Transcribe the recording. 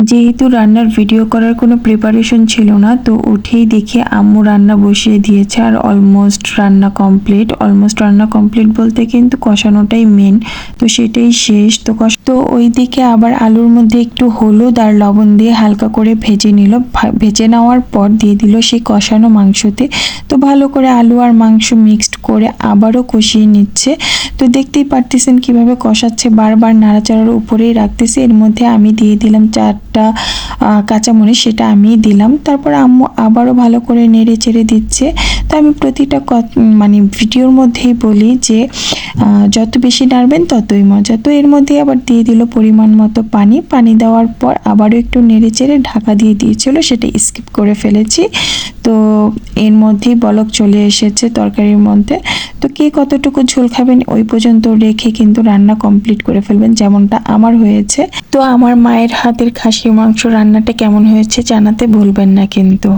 যেহেতু রান্নার ভিডিও করার কোনো প্রিপারেশন ছিল না, তো উঠেই দেখি আম্মু রান্না বসিয়ে দিয়েছে আর অলমোস্ট রান্না কমপ্লিট। অলমোস্ট রান্না কমপ্লিট বলতে কিন্তু কষানোটাই মেন, তো সেটাই শেষ। তো ওইদিকে আবার আলুর মধ্যে একটু হলুদ আর লবণ দিয়ে হালকা করে ভেজে নিল। ভেজে নেওয়ার পর দিয়ে দিল সেই কষানো মাংসতে। তো ভালো করে আলু আর মাংস মিক্সড করে আবারও কষিয়ে নিচ্ছে। তো দেখতেই পারতেছেন কিভাবে কষাচ্ছে, বারবার নাড়াচাড়ার উপরেই রাখতেছে। এর মধ্যে আমি দিয়ে দিলাম 4টা কাঁচামরিচ, সেটা আমি দিলাম। তারপর আম্মু আবারও ভালো করে নেড়ে চেড়ে দিচ্ছে। তো আমি প্রতিটা মানে ভিডিওর মধ্যেই বলি যে যত বেশি নাড়বেন ততই মজা। তো এর মধ্যে আবার দিয়ে দিল পরিমাণ মতো পানি। পানি দেওয়ার পর আবারও একটু নেড়ে চেড়ে ঢাকা দিয়ে দিয়েছিল, সেটা স্কিপ করে ফেলেছি। তো এর মধ্যেই বলক চলে এসেছে তরকারির মধ্যে। তো কে কতটুকু ঝোল খাবেন ওই পর্যন্ত রেখে কিন্তু রান্না কমপ্লিট করে ফেলবেন, যেমনটা আমার হয়েছে। তো আমার মায়ের হাতের খাসির মাংস রান্নাটা কেমন হয়েছে জানাতে ভুলবেন না কিন্তু।